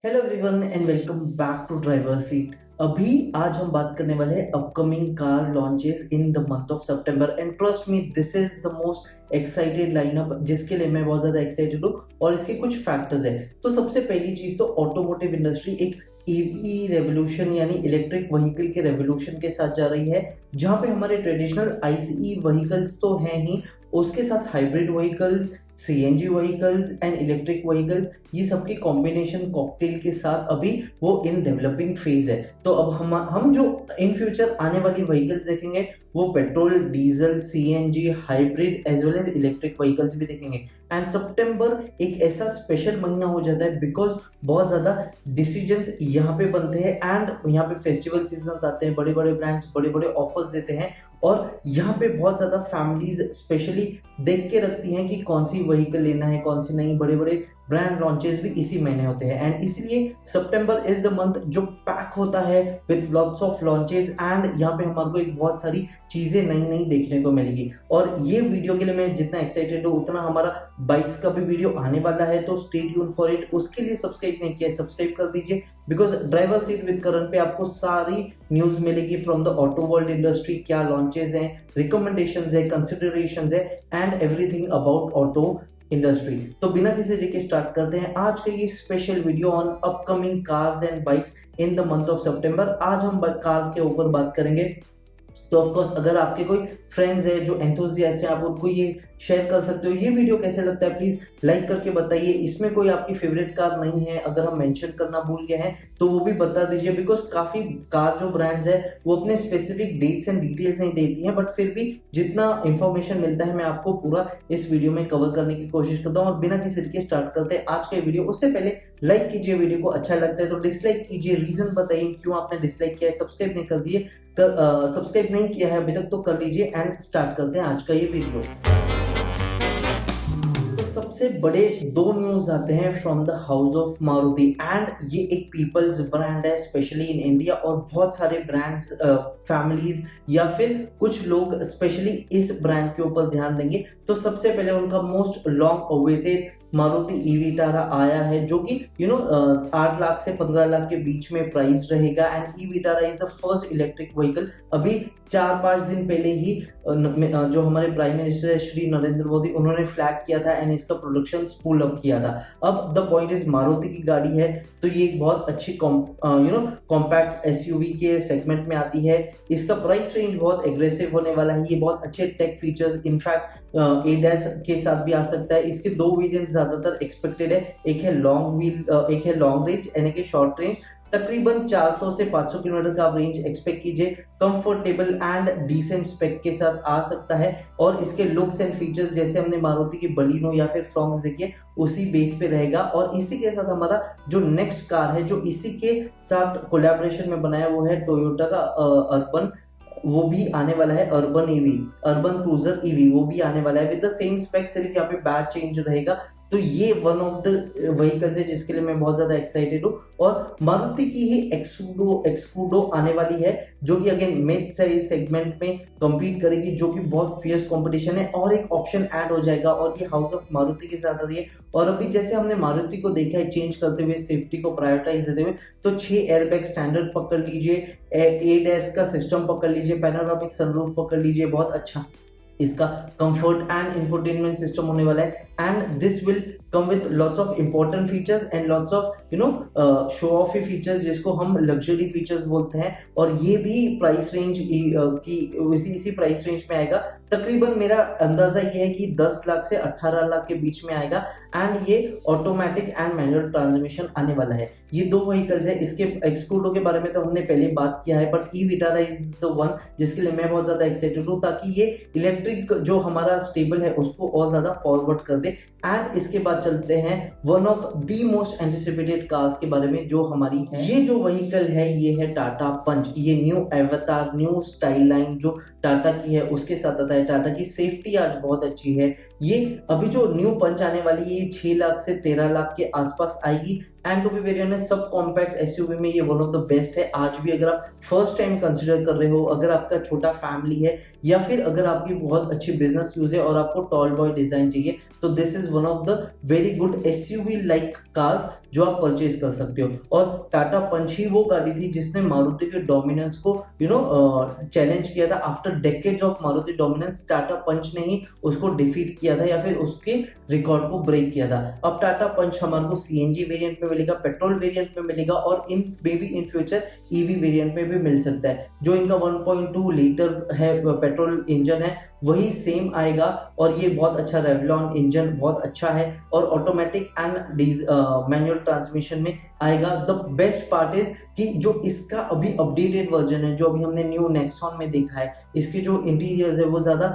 Hello everyone and welcome back to driver seat. अभी आज हम बात करने वाले हैं upcoming car launches in the month of September and trust me this is the most excited lineup जिसके लिए मैं बहुत ज्यादा एक्साइटेड हूँ और इसके कुछ फैक्टर्स हैं। तो सबसे पहली चीज तो ऑटोमोटिव इंडस्ट्री एक ईवी रेवोल्यूशन यानी इलेक्ट्रिक व्हीकल के रेवोल्यूशन के साथ जा रही है, जहां पे हमारे ट्रेडिशनल आईसीई व्हीकल्स तो हैं ही, उसके साथ hybrid vehicles, CNG vehicles and electric vehicles, ये सबके कॉम्बिनेशन कॉकटेल के साथ अभी वो इन डेवलपिंग फेज है। तो अब हम जो इन फ्यूचर आने वाली व्हीकल्स देखेंगे वो petrol, diesel, CNG, hybrid as well as electric vehicles भी देखेंगे। एंड सितंबर एक ऐसा स्पेशल महीना हो जाता है बिकॉज बहुत ज्यादा डिसीजंस यहाँ पे बनते हैं एंड यहाँ पे फेस्टिवल सीजन आते हैं, बड़े बड़े ब्रांड्स बड़े बड़े ऑफर्स देते हैं और यहाँ पे बहुत ज्यादा फैमिलीज स्पेशली देख के रखती हैं कि कौन सी व्हीकल लेना है कौन सी नहीं। बड़े बड़े ब्रांड लॉन्चेस भी इसी महीने होते हैं एंड इसलिए सितंबर इज द मंथ जो पैक होता है with lots of launches and यहाँ पे हमारे को एक बहुत सारी चीजें नई नई देखने को मिलेगी। और ये वीडियो के लिए मैं जितना एक्साइटेड हूँ उतना हमारा बाइक्स का भी वीडियो आने वाला है, तो स्टे ट्यून फॉर इट। उसके लिए सब्सक्राइब नहीं किया है सब्सक्राइब कर दीजिए बिकॉज ड्राइवर सीट विद करण पे आपको सारी न्यूज मिलेगी from the auto world industry, क्या लॉन्चेस हैं, रिकमेंडेशंस है, कंसिडरेशंस है and everything about auto industry. तो बिना किसी देर के स्टार्ट करते हैं आज का ये special video on upcoming cars and bikes in the month of सितंबर। आज हम कार्स के ऊपर बात करेंगे। तो ऑफ कोर्स अगर आपके कोई फ्रेंड्स है जो एंथुसियास्ट है आप उनको ये शेयर कर सकते हो। ये वीडियो कैसे लगता है प्लीज लाइक करके बताइए। इसमें कोई आपकी फेवरेट कार नहीं है, अगर हम मेंशन करना भूल गए हैं तो वो भी बता दीजिए बिकॉज काफी कार जो ब्रांड्स है वो अपने स्पेसिफिक डेट्स एंड डिटेल्स नहीं देती हैं, बट फिर भी जितना इंफॉर्मेशन मिलता है मैं आपको पूरा इस वीडियो में कवर करने की कोशिश करता हूँ। और बिना किसी के स्टार्ट करते हैं आज का वीडियो। उससे पहले लाइक कीजिए, वीडियो को अच्छा लगता है तो डिसलाइक कीजिए, रीजन बताइए क्यों आपने डिसलाइक किया है, सब्सक्राइब नहीं कर दिए सब्सक्राइब नहीं किया है अभी तक तो कर लीजिए एंड स्टार्ट करते हैं आज का ये वीडियो। तो सबसे बड़े दो न्यूज आते हैं from the house of Maruti and ये एक पीपल्स ब्रांड है स्पेशली इन इंडिया और बहुत सारे ब्रांड्स फैमिलीज या फिर कुछ लोग स्पेशली इस ब्रांड के ऊपर ध्यान देंगे। तो सबसे पहले उनका most long awaited Maruti e Vitara आया है जो कि 8 लाख से 15 लाख के बीच में प्राइस रहेगा and e Vitara is the first electric vehicle. अभी 4-5 दिन पहले ही जो हमारे प्राइम मिनिस्टर श्री नरेंद्र मोदी उन्होंने फ्लैग किया था एंड इसका प्रोडक्शन स्पूल अप किया था। अब द पॉइंट इज मारुति की गाड़ी है तो ये एक बहुत अच्छी कॉम्पैक्ट एसयूवी के सेगमेंट में आती है। इसका प्राइस रेंज बहुत एग्रेसिव होने वाला है, ये बहुत अच्छे टेक फीचर्स इनफैक्ट एडैस के साथ भी आ सकता है। इसके दो वेरिएंट ज्यादातर एक्सपेक्टेड है, एक है लॉन्ग व्हील, एक है लॉन्ग रेंज एंड एक है शॉर्ट रेंज। तकरीबन 400 से 500 किलोमीटर का आप रेंज एक्सपेक्ट कीजिए। कंफर्टेबल एंड डिसेंट स्पेक के साथ आ सकता है और इसके लुक्स एंड फीचर्स जैसे हमने मारुति की बलिनो या फिर फ्रॉन्क्स देखिए उसी बेस पे रहेगा। और इसी के साथ हमारा जो नेक्स्ट कार है जो इसी के साथ कोलैबोरेशन में बनाया वो है टोयोटा का अर्बन, वो भी आने वाला है। Urban EV, urban cruiser EV वो भी आने वाला है विद द सेम स्पेक, सिर्फ यहाँ पे बैच चेंज रहेगा। तो ये वन ऑफ द व्हीकल्स है जिसके लिए मैं बहुत ज्यादा एक्साइटेड हूँ। और मारुति की ही एक्सक्लूडो आने वाली है जो कि अगेन मिड साइज सेगमेंट में compete करेगी, जो कि बहुत फियर्स कंपटीशन है और एक ऑप्शन ऐड हो जाएगा और ये हाउस ऑफ मारुति के साथ आ रही है। और अभी जैसे हमने मारुति को देखा है चेंज करते हुए, सेफ्टी को प्रायोरिटाइज देते हुए, तो 6 एयरबैग स्टैंडर्ड पकड़ लीजिए, एडैस का सिस्टम पकड़ लीजिए, पैनोरामिक सनरूफ पकड़ लीजिए, बहुत अच्छा इसका कंफर्ट एंड इंफोटेनमेंट सिस्टम होने वाला है and this will come with lots of important features and lots of show offy features जिसको हम लग्जरी फीचर्स बोलते हैं। और ये भी प्राइस रेंज की इसी प्राइस रेंज में आएगा। तकरीबन मेरा अंदाजा ये है कि 10 लाख से 18 लाख के बीच में आएगा एंड ये ऑटोमेटिक एंड मैनुअल ट्रांसमिशन आने वाला है। ये दो व्हीकल्स है। इसके एक्सक्लूडो के बारे में तो हमने पहले बात किया है, but e Vitara is the one जिसके लिए मैं बहुत ज्यादा एक्साइटेड हूँ ताकि ये इलेक्ट्रिक जो हमारा स्टेबल है उसको और ज्यादा फॉरवर्ड कर दे। एंड इसके बाद चलते हैं one of the most anticipated cars के बारे में जो हमारी है। ये जो व्हीकल है ये है टाटा पंच। ये न्यू एवतार, न्यू स्टाइल लाइन जो टाटा की है उसके साथ आता है। टाटा की सेफ्टी आज बहुत अच्छी है। ये अभी जो न्यू पंच आने वाली है ये 6 लाख से 13 लाख के आसपास आएगी and to be very honest sub compact SUV में ये वन ऑफ द बेस्ट है। आज भी अगर आप फर्स्ट टाइम कंसिडर कर रहे हो, अगर आपका छोटा फैमिली है या फिर अगर आपकी बहुत अच्छी बिजनेस यूज है और आपको टॉल बॉय डिजाइन चाहिए, तो this is one of the very good SUV like cars जो आप परचेज कर सकते हो। और टाटा पंच ही वो गाड़ी थी जिसने मारुति के डोमिनेंस को चैलेंज किया था। After decades of Maruti dominance Tata Punch ने ही उसको डिफीट किया था या फिर उसके रिकॉर्ड को ब्रेक किया था। अब टाटा पंच हमारे को सीएनजी वेरिएंट में मिलेगा, पेट्रोल वेरिएंट में मिलेगा और in maybe in future EV variant में भी मिल सकता है। जो इनका 1.2 लीटर है पेट्रोल इंजन है वही सेम आएगा और ये बहुत अच्छा रेवलॉन इंजन बहुत अच्छा है और ऑटोमेटिक एंड मैनुअल ट्रांसमिशन में आएगा। द बेस्ट पार्ट इज कि जो इसका अभी अपडेटेड वर्जन है, जो अभी हमने न्यू नेक्सॉन में देखा है, इसके जो इंटीरियर्स है वो ज्यादा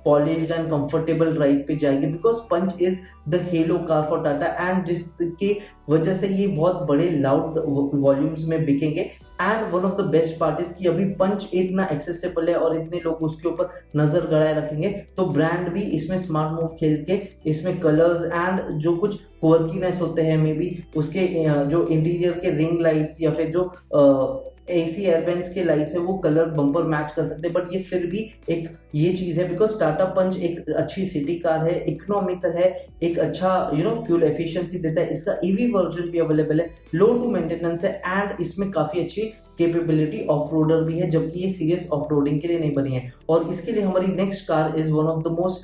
पॉलिश्ड एंड कंफर्टेबल राइड पे जाएंगे because Punch is the halo car for Tata and जिसके वजह से ये बहुत बड़े लाउड वॉल्यूम्स में बिकेंगे। And one of the best part is कि अभी पंच इतना एक्सेसिबल है और इतने लोग उसके ऊपर नजर गड़ाए रखेंगे, तो ब्रांड भी इसमें स्मार्ट मूव खेल के इसमें कलर्स एंड जो कुछ क्वर्कीनेस होते हैं मे बी उसके जो इंटीरियर के रिंग लाइट्स या फिर जो एसी एयरबैंड्स के लाइट्स है वो कलर बम्पर मैच कर सकते हैं। बट ये फिर भी एक ये चीज है बिकॉज टाटा पंच एक अच्छी सिटी कार है, इकोनॉमिकल है, एक अच्छा फ्यूल एफिशिएंसी देता है। इसका ईवी वर्जन भी अवेलेबल है, लो टू मेंटेनेंस है एंड इसमें काफी अच्छी कैपेबिलिटी ऑफ रोडर भी है, जबकि ये सीरियस ऑफ रोडिंग के लिए नहीं बनी है। और इसके लिए हमारी next car is one of the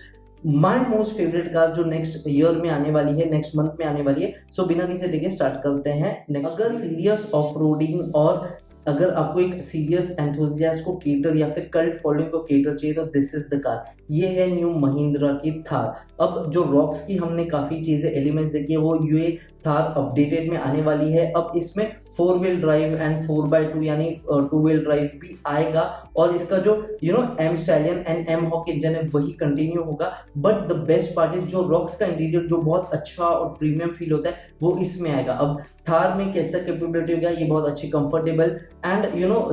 my most favourite car जो नेक्स्ट ईयर में आने वाली है, नेक्स्ट मंथ में आने वाली है। सो बिना किसी देखे स्टार्ट करते हैं नेक्स्ट। अगर सीरियस ऑफ रोडिंग और अगर आपको एक सीरियस एंथुसियास्ट को केटर या फिर कल्ट फॉलोइंग को केटर चाहिए तो दिस इज द कार। ये है न्यू महिंद्रा की थार। अब जो रॉक्स की हमने काफी चीजें एलिमेंट्स देखी है वो ये थार अपडेटेड में आने वाली है। अब इसमें 4 व्हील ड्राइव एंड 4x2 यानी 2 व्हील ड्राइव भी आएगा और इसका जो M Stallion and M Hawk engine है वही कंटिन्यू होगा। But the best part is जो रॉक्स का इंटीरियर जो बहुत अच्छा और प्रीमियम फील होता है वो इसमें आएगा। अब थार में कैसा कैपेबिलिटी होगा, ये बहुत अच्छी कंफर्टेबल एंड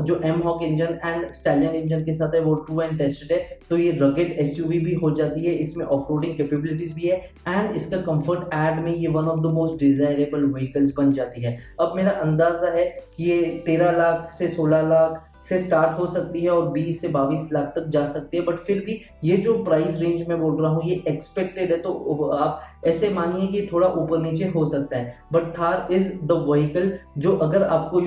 जो M Hawk engine and Stallion engine के साथ है वो ट्रू एंड टेस्टेड है, तो ये रगेड एसयूवी भी हो जाती है, इसमें ऑफ रोडिंग कैपेबिलिटीज भी है एंड इसका कंफर्ट एड में ये one of the most desirable vehicles बन जाती है। अब मेरा अंदाजा है कि ये 13 लाख से 16 लाख से स्टार्ट हो सकती है और 20 से 22 लाख तक जा सकती है। बट फिर भी ये जो प्राइस रेंज में बोल रहा हूँ ये एक्सपेक्टेड है, तो आप ऐसे मानिए कि थोड़ा ऊपर नीचे हो सकता है। But Thar is the vehicle जो अगर आपको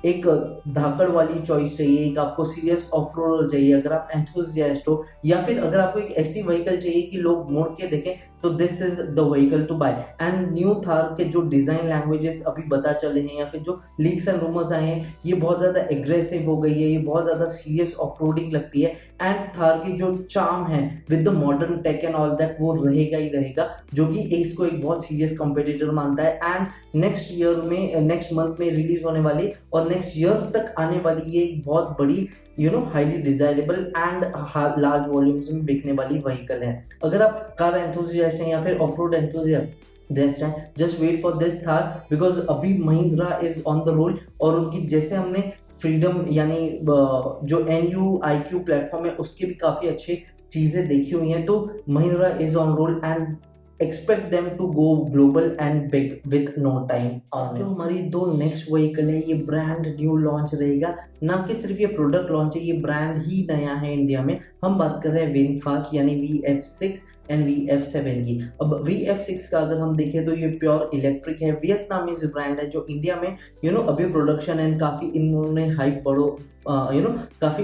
एक धाकड़ वाली चॉइस चाहिए, एक आपको सीरियस ऑफ रोडर चाहिए, अगर आप एंथुसियास्ट हो या फिर अगर आपको एक ऐसी व्हीकल चाहिए कि लोग मोड़ के देखें, तो this is the vehicle to buy. And new Thar के जो डिजाइन लैंग्वेजेस अभी पता चले हैं या फिर जो लीक्स एंड रूमर्स आए हैं, ये बहुत ज्यादा एग्रेसिव हो गई है, ये बहुत ज्यादा सीरियस ऑफ रोडिंग लगती है। एंड थार की जो चार्म है with the modern tech and all that वो रहेगा ही रहेगा, जो कि इसको एक बहुत सीरियस कॉम्पिटिटर मानता है। एंड नेक्स्ट ईयर में नेक्स्ट मंथ में रिलीज होने वाली और नेक्स्ट ईयर तक आने वाली ये एक बहुत बड़ी highly desirable and large volumes में बिकने वाली व्हीकल है। अगर आप कार एंथुसियास्ट हैं या फिर ऑफ रोड एंथुसियास्ट हैं, just wait for this Thar because अभी Mahindra is on the roll और उनकी जैसे हमने फ्रीडम यानी जो NU-IQ प्लेटफॉर्म है उसके भी काफी अच्छी चीजें देखी हुई हैं, तो Mahindra is on roll and expect them to go global and big with no time. और जो हमारी दो नेक्स्ट व्हीकल है ये ब्रांड न्यू लॉन्च रहेगा, ना कि सिर्फ ये प्रोडक्ट लॉन्च है, ये ब्रांड ही नया है इंडिया में। हम बात कर रहे हैं विनफास्ट यानी VF6 एंड VF7 की। अब VF6 का अगर हम देखें तो ये प्योर इलेक्ट्रिक है, वियतनामीज ब्रांड है जो इंडिया में अभी प्रोडक्शन एंड काफी इन्होंने हाइप काफी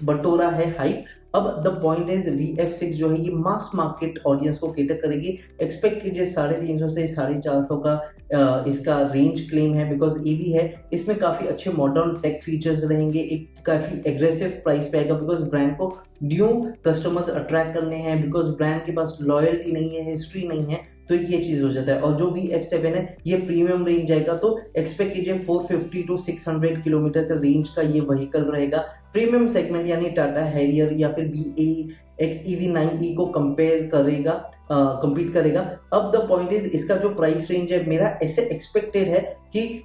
बटोरा है हाइप। अब द पॉइंट इज VF6 जो है ये मास मार्केट ऑडियंस को केटर करेगी। एक्सपेक्ट कीजिए 350 से 450 का इसका रेंज क्लेम है बिकॉज EV है। इसमें काफी अच्छे मॉडर्न टेक फीचर्स रहेंगे, एक काफी एग्रेसिव प्राइस पे आएगा बिकॉज ब्रांड को न्यू कस्टमर्स अट्रैक्ट करने हैं, बिकॉज ब्रांड के पास लॉयल्टी नहीं है, हिस्ट्री नहीं है, तो ये चीज हो जाता है। और जो VF7 है ये प्रीमियम रेंज जाएगा, तो एक्सपेक्ट कीजिए 450 to 600 किलोमीटर का रेंज का ये व्हीकल रहेगा। प्रीमियम सेगमेंट यानी टाटा हैरियर या फिर BAE XEV9e को compete करेगा। अब द पॉइंट इज इसका जो प्राइस रेंज है मेरा ऐसे एक्सपेक्टेड है कि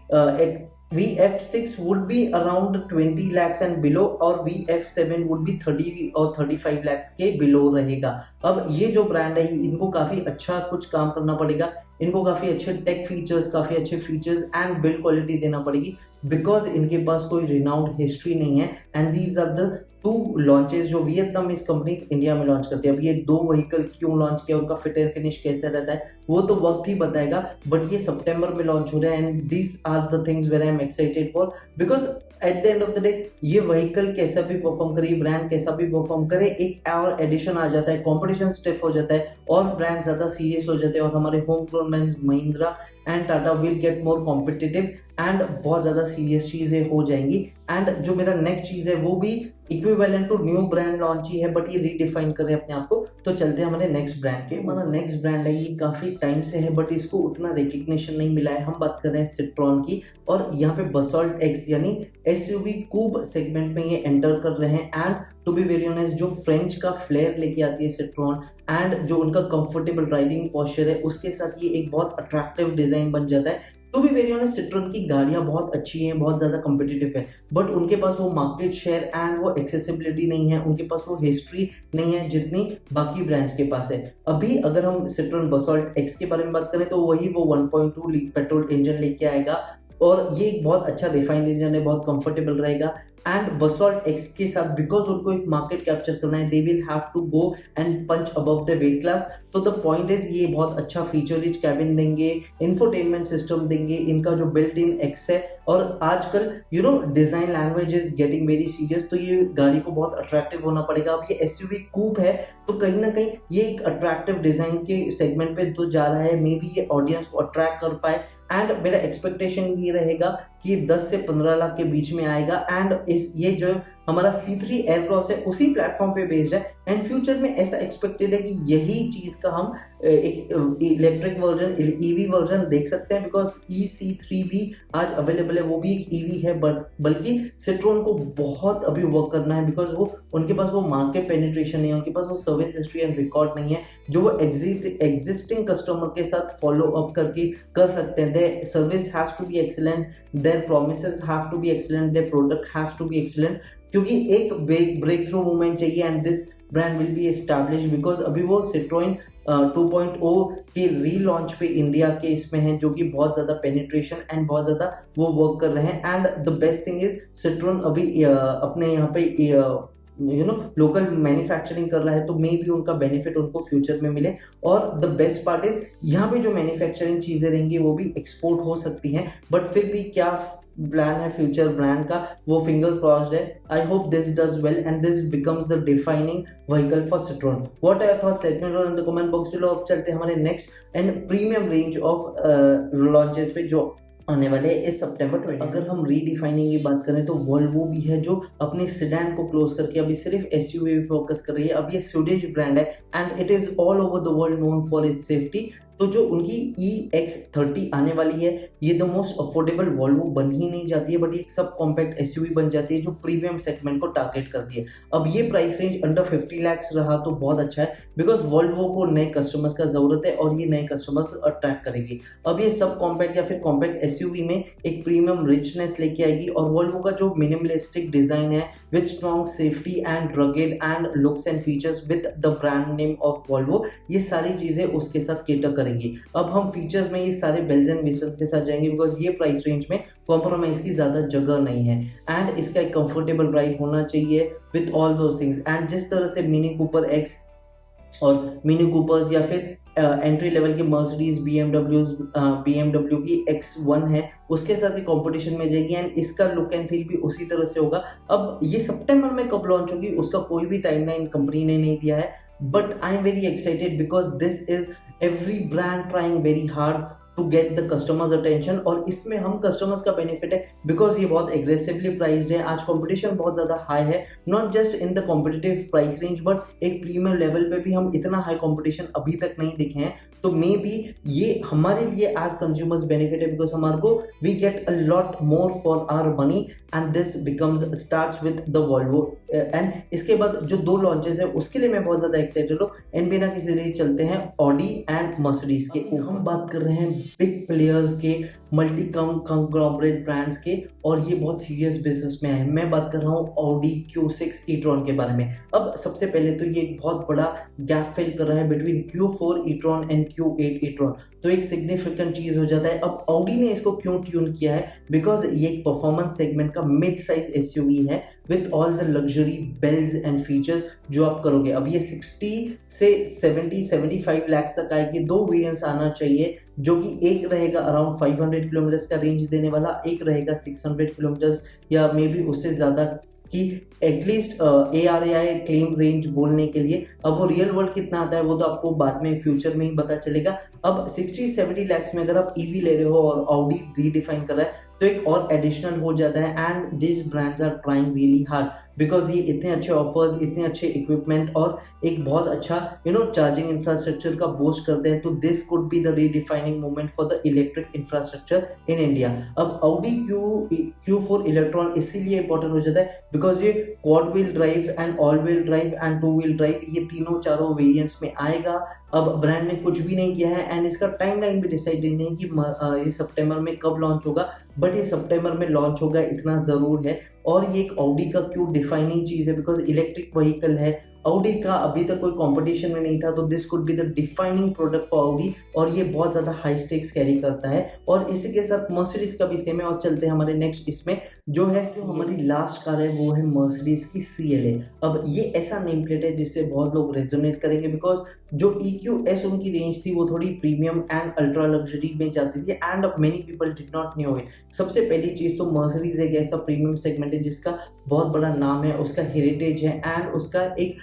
VF6 would be around 20 lakhs and below और VF7 would be 30 और 35 lakhs के below रहेगा। अब ये जो ब्रांड है इनको काफी अच्छा कुछ काम करना पड़ेगा, इनको काफ़ी अच्छे टेक फीचर्स, काफ़ी अच्छे फीचर्स एंड बिल्ड क्वालिटी देना पड़ेगी, बिकॉज इनके पास कोई रिनाउंड हिस्ट्री नहीं है। And these are the two launches जो वियतनामीज कंपनीज इंडिया में लॉन्च करती है। अब ये दो व्हीकल क्यों लॉन्च किया, उनका फिट एंड फिनिश कैसा रहता है, वो तो वक्त ही बताएगा, बट ये सितंबर में लॉन्च हो रहा है। And this are the things where I am excited for, because at the end of the day ये व्हीकल कैसा भी परफॉर्म करे, ब्रांड कैसा भी परफॉर्म करे, एक और एडिशन आ जाता है, कंपटीशन स्टिफ हो जाता है और ब्रांड ज्यादा सीरियस हो जाते हैं, और हमारे home grown brands Mahindra and Tata will get more competitive and बहुत ज़्यादा सीरियस चीज़ें हो जाएंगी। एंड जो मेरा नेक्स्ट चीज़ है वो भी equivalent to new brand launch ही है, बट ये रीडिफाइन कर रहे हैं अपने आप को। तो चलते हैं हमारे नेक्स्ट ब्रांड के। हमारा नेक्स्ट ब्रांड है, ये काफ़ी टाइम से है बट इसको उतना रिकग्निशन नहीं मिला है। हम बात कर रहे हैं सिट्रॉन की, और यहाँ पे बसॉल्ट एक्स यानी एसयूवी कूब सेगमेंट में ये एंटर कर रहे हैं। And to be very honest, जो फ्रेंच का फ्लेयर लेके आती है सिट्रॉन एंड जो उनका कंफर्टेबल राइडिंग पोस्चर है, उसके साथ ये एक बहुत अट्रैक्टिव डिजाइन बन जाता है। To be very honest, Citroen की गाड़ियां बहुत अच्छी हैं, बहुत ज़्यादा कम्पिटिटिव है, बट उनके पास वो मार्केट शेयर एंड वो एक्सेसिबिलिटी नहीं है, उनके पास वो हिस्ट्री नहीं है जितनी बाकी ब्रांड्स के पास है। अभी अगर हम सिट्रॉन बसॉल्ट एक्स के बारे में बात करें तो वही वो 1.2 पेट्रोल इंजन लेके आएगा, और ये एक बहुत अच्छा रिफाइंड इंजन है, बहुत कंफर्टेबल रहेगा। एंड बसॉल्ट एक्स के साथ बिकॉज उनको एक मार्केट कैप्चर करना है, they will have to go and punch above the weight class. तो द पॉइंट इज ये बहुत अच्छा फीचर रिच कैबिन देंगे, इंफोटेनमेंट सिस्टम देंगे, इनका जो बिल्ट इन एक्स है, और आजकल design language is getting very serious, तो ये गाड़ी को बहुत अट्रैक्टिव होना पड़ेगा। अब ये एसयूवी कूप है, तो कहीं ना कहीं ये एक अट्रैक्टिव डिजाइन के सेगमेंट पे तो जा रहा है, मे बी ये ऑडियंस को अट्रैक्ट कर पाए। एंड मेरा एक्सपेक्टेशन ये रहेगा कि 10 से 15 लाख के बीच में आएगा। एंड ये जो हमारा C3 एयरक्रॉस है उसी प्लेटफॉर्म पे बेस्ड है, एंड फ्यूचर में ऐसा एक्सपेक्टेड है कि यही चीज का हम एक इलेक्ट्रिक वर्जन, ईवी वर्जन देख सकते हैं, बिकॉज EC3 भी आज अवेलेबल है, वो भी एक ईवी है, बल्कि सिट्रोन को बहुत अभी वर्क करना है, बिकॉज वो उनके पास वो मार्केट पेनिट्रेशन नहीं है, उनके पास वो सर्विस हिस्ट्री एंड रिकॉर्ड नहीं है जो वो एग्जिस्टिंग कस्टमर के साथ फॉलो अप करके कर सकते हैं। Their service has to be excellent, their promises have to be excellent, their product have to be excellent, क्योंकि एक ब्रेक थ्रू मूवमेंट चाहिए। And this brand will be establish, because अभी वो सिट्रोइन 2.0 के रीलॉन्च पे इंडिया के इसमें है, जो कि बहुत ज़्यादा पेनिट्रेशन एंड बहुत ज़्यादा वो वर्क कर रहे हैं। And the best thing is Citroën अभी अपने यहाँ पे लोकल मैन्युफैक्चरिंग कर रहा है, तो मे भी उनका बेनिफिट उनको फ्यूचर में मिले। और द बेस्ट पार्ट इज यहाँ पे जो मैन्युफैक्चरिंग चीज़ें रहेंगी वो भी एक्सपोर्ट हो सकती हैं, बट फिर भी क्या प्लान है फ्यूचर ब्रांड का, वो फिंगर क्रॉस्ड है। I hope this does well and this becomes the defining vehicle for Citroen. What are your thoughts? Let me know in the comment box below. अब चलते हैं हमारे next and premium range of launches पे जो आने वाले इस सितंबर 20। अगर हम रीडिफाइनिंग की बात करें तो वोल्वो भी है जो अपने सेडान को क्लोज करके अभी सिर्फ एसयूवी पे फोकस कर रही है। अब ये स्वीडिश ब्रांड है and it is all over the world known for its safety. तो जो उनकी EX30 आने वाली है, ये द मोस्ट अफोर्डेबल वोल्वो बन ही नहीं जाती है, बट ये एक सब कॉम्पैक्ट एसयूवी बन जाती है जो प्रीमियम सेगमेंट को टारगेट करती है। अब ये प्राइस रेंज अंडर 50 लाख रहा तो बहुत अच्छा है, बिकॉज वोल्वो को नए कस्टमर्स का जरूरत है और ये नए कस्टमर्स अट्रैक्ट करेगी। अब ये सब कॉम्पैक्ट या फिर कॉम्पैक्ट एसयूवी में एक प्रीमियम रिचनेस लेके आएगी, और वोल्वो का जो मिनिमलिस्टिक डिजाइन है with strong safety and rugged and looks and features with the brand name of Volvo, ये सारी चीजें उसके साथ केटर करेंगी। अब हम फीचर्स में ये सारे बेल्स एंड व्हिसल्स के साथ जाएंगे, बिकॉज ये प्राइस रेंज में कॉम्प्रोमाइज की ज्यादा जगह नहीं है, एंड इसका एक कंफर्टेबल राइड होना चाहिए with all those things. And जिस तरह से मिनी कूपर एक्स और मिनी कूपर्स या फिर एंट्री लेवल के मर्सिडीज, BMW की X1 है, उसके साथ ही कंपटीशन में जाएगी, एंड इसका लुक एंड फील भी उसी तरह से होगा। अब ये सितंबर में कब लॉन्च होगी उसका कोई भी टाइमलाइन कंपनी ने नहीं दिया है, but I am very excited because this is every brand trying very hard to get the customers attention, और इसमें हम कस्टमर्स का बेनिफिट है बिकॉज ये बहुत एग्रेसिवली प्राइस्ड है। आज कंपटीशन बहुत ज़्यादा हाई है, not just in the competitive price range but एक प्रीमियम लेवल पे भी हम इतना हाई कंपटीशन अभी तक नहीं दिखे हैं। तो मे बी ये हमारे लिए एज कंज्यूमर्स बेनिफिट है, बिकॉज हमारे को we get a lot more for our money, and this becomes starts with the Volvo. And इसके बाद जो दो लॉन्चेस है उसके लिए मैं बहुत ज़्यादा एक्साइटेड हूँ। एंड बिना किसी देरी चलते हैं ऑडी एंड मर्सिडीज के। हम बात कर रहे हैं बिग प्लेयर्स के, मल्टी कंग्लोमरेट ब्रांड्स के, और ये बहुत सीरियस बिजनेस में है। मैं बात कर रहा हूँ Audi Q6 e-tron के बारे में। अब सबसे पहले तो ये एक बहुत बड़ा गैप फिल कर रहा है between Q4 e-tron and Q8 e-tron, तो एक सिग्निफिकेंट चीज हो जाता है। अब Audi ने इसको क्यों ट्यून किया है, बिकॉज ये एक परफॉर्मेंस सेगमेंट का मिड साइज एसयूवी है with all the luxury bells and features जो आप करोगे। अब ये 60 से 75 लाख तक आएगी। दो वेरिएंट्स आना चाहिए, जो कि एक रहेगा अराउंड 500 किलोमीटर का रेंज देने वाला, एक रहेगा 600 किलोमीटर या मे बी उससे ज़्यादा कि एटलीस्ट ARAI क्लेम रेंज बोलने के लिए। अब वो रियल वर्ल्ड कितना आता है वो तो आपको बाद में फ्यूचर में ही पता चलेगा। अब 60-70 लैक्स में अगर आप ईवी ले रहे हो और Audi रीडिफाइन कर रहा है तो एक और एडिशनल हो जाता है। And this brands are trying really hard because ये इतने अच्छे ऑफर्स, इतने अच्छे इक्विपमेंट और एक बहुत अच्छा चार्जिंग इंफ्रास्ट्रक्चर का बोस्ट करते हैं। तो this could be the redefining moment for the electric infrastructure in India. अब Audi Q4 इलेक्ट्रॉन इसीलिए इंपॉर्टेंट हो जाता है बिकॉज ये quad wheel drive and all wheel drive and two wheel drive ये तीनों चारों वेरिएंट्स में आएगा। अब ब्रांड ने कुछ भी नहीं किया है एंड इसका टाइमलाइन भी डिसाइड नहीं है कि ये सितंबर में कब लॉन्च होगा, बट ये सितंबर में लॉन्च होगा इतना जरूर है। और ये एक Audi का क्यों डिफाइनिंग चीज है, बिकॉज इलेक्ट्रिक व्हीकल है, Audi का अभी तक कोई कंपटीशन में नहीं था, तो this could be the defining product for Audi। और ये बहुत ज्यादा हाई स्टेक्स कैरी करता है। और इसी के साथ मर्सिडीज का भी सेम है। और चलते हैं हमारे नेक्स्ट इसमें जो हमारी लास्ट कार है वो है मर्सिडीज की CLA। अब ये ऐसा नेम प्लेट है जिससे बहुत लोग रेजोनेट करेंगे बिकॉज जो EQS उनकी रेंज थी वो थोड़ी प्रीमियम एंड अल्ट्रा लग्जरी में जाती थी and many people did not knew it. सबसे पहली चीज तो मर्सिडीज एक ऐसा प्रीमियम सेगमेंट है जिसका बहुत बड़ा नाम है, उसका हेरिटेज है एंड उसका एक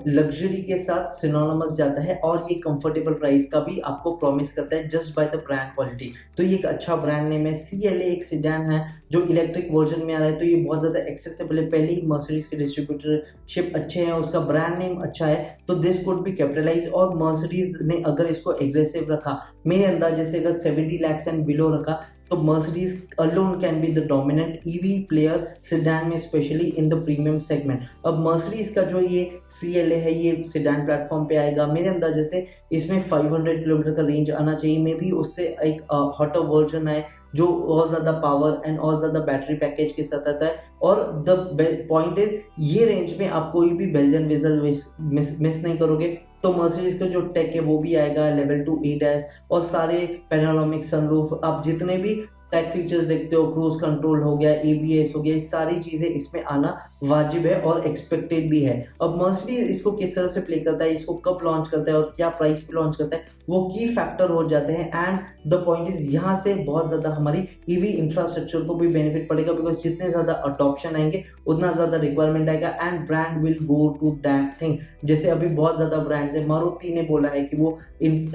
लग्जरी के साथ सिनोनिमस जाता है। और ये कंफर्टेबल राइड का भी आपको प्रॉमिस करता है just by the brand quality. तो ये एक अच्छा ब्रांड नेम है। CLA एक सेडान है जो इलेक्ट्रिक वर्जन में आ रहा है, तो ये बहुत ज़्यादा एक्सेसिबल है। पहले ही मर्सिडीज के डिस्ट्रीब्यूटरशिप अच्छे हैं, उसका ब्रांड नेम अच्छा है, तो दिस कुड बी कैपिटलाइज। और मर्सिडीज ने अगर इसको एग्रेसिव रखा, मेरे अंदाजे से अगर 70 लाख एंड बिलो रखा, तो Mercedes alone can be the dominant EV player sedan में, specially in the premium segment. अब Mercedes का जो ये CLA है ये सेडान प्लेटफॉर्म पे आएगा। मेरे अंदाजे से इसमें 500 किलोमीटर का रेंज आना चाहिए, मे बी उससे एक हॉटर वर्जन है जो और ज़्यादा पावर एंड और ज़्यादा बैटरी पैकेज के साथ आता है। और द पॉइंट इज ये रेंज में आप कोई भी बेल्स एंड विजल मिस नहीं करोगे। तो मर्सिडीज का जो टेक है वो भी आएगा, लेवल 2 ADAS और सारे पैनोरामिक सनरूफ, आप जितने भी टेक फीचर्स देखते हो, क्रूज कंट्रोल हो गया, ABS हो गया, ये सारी चीजें इसमें आना वाजिब है और एक्सपेक्टेड भी है। अब मर्सिडीज इसको किस तरह से प्ले करता है, इसको कब लॉन्च करता है और क्या प्राइस पे लॉन्च करता है, वो की फैक्टर हो जाते हैं। एंड द पॉइंट इज यहाँ से बहुत ज्यादा हमारी EV इंफ्रास्ट्रक्चर को भी बेनिफिट पड़ेगा बिकॉज जितने ज्यादा अडॉप्शन आएंगे उतना ज्यादा रिक्वायरमेंट आएगा and brand will go to that thing. जैसे अभी बहुत ज्यादा ब्रांड्स है, मारुति ने बोला है कि वो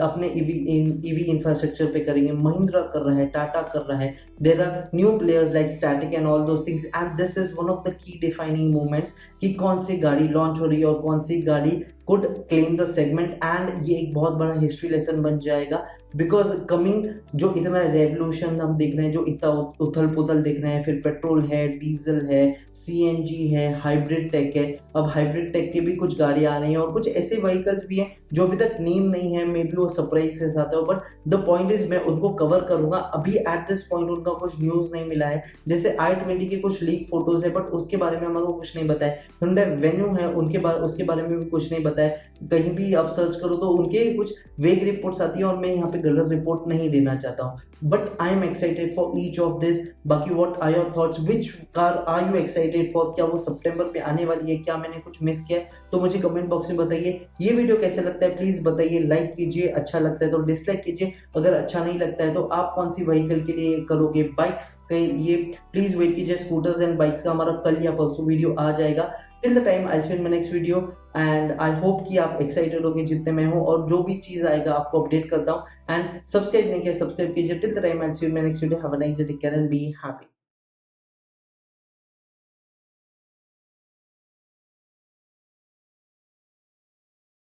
अपने EV इंफ्रास्ट्रक्चर पे करेंगे, महिंद्रा कर रहा है, टाटा कर रहा है, there are new players like static and all those things and this is one of the key defining moments कि कौन सी गाड़ी लॉन्च हो रही है और कौन सी गाड़ी could claim the segment. And ये एक बहुत बड़ा हिस्ट्री लेसन बन जाएगा बिकॉज कमिंग जो इतना रेवोल्यूशन हम देख रहे हैं, जो इतना उथल पुथल देख रहे हैं, फिर पेट्रोल है, डीजल है, CNG है, हाइब्रिड टेक है। अब हाइब्रिड टेक के भी कुछ गाड़ी आ रही हैं और कुछ ऐसे व्हीकल्स भी हैं जो अभी तक नेम नहीं है, मे बी वो सरप्राइज के साथ है, बट द पॉइंट इज मैं उनको कवर करूंगा। अभी एट दिस पॉइंट उनका कुछ न्यूज नहीं मिला है। जैसे i20 के कुछ लीक फोटोज है बट उसके बारे में हमारे को कुछ नहीं बताया। Hyundai Venue है उसके बारे में भी कुछ नहीं बताया। कहीं भी आप सर्च करो तो उनके कुछ वेग रिपोर्ट्स आती है और मैं यहाँ पे गलत रिपोर्ट नहीं देना चाहता हूँ, but I am excited for each of this. बाकी what are your thoughts, which car are you excited for? क्या वो सितंबर पे आने वाली है? क्या मैंने कुछ मिस किया है? तो मुझे कमेंट बॉक्स में बताइए। ये वीडियो कैसे लगता है प्लीज बताइए, लाइक कीजिए, अच्छा लगता है तो डिसलाइक कीजिए, अगर अच्छा नहीं लगता है तो आप कौन सी व्हीकल के लिए करोगे। बाइक्स के लिए प्लीज वेट कीजिए, स्कूटर्स एंड बाइक्स का हमारा कल या परसों वीडियो आ जाएगा। Till the time I see in my next video and I hope कि आप एक्साइटेड होगे जितने मैं हूँ, और जो भी चीज आएगा आपको अपडेट करता हूँ। एंड सब्सक्राइब नहीं किया सब्सक्राइब कीजिए। Till the time I see in my next video. Have a nice day, take care and be happy.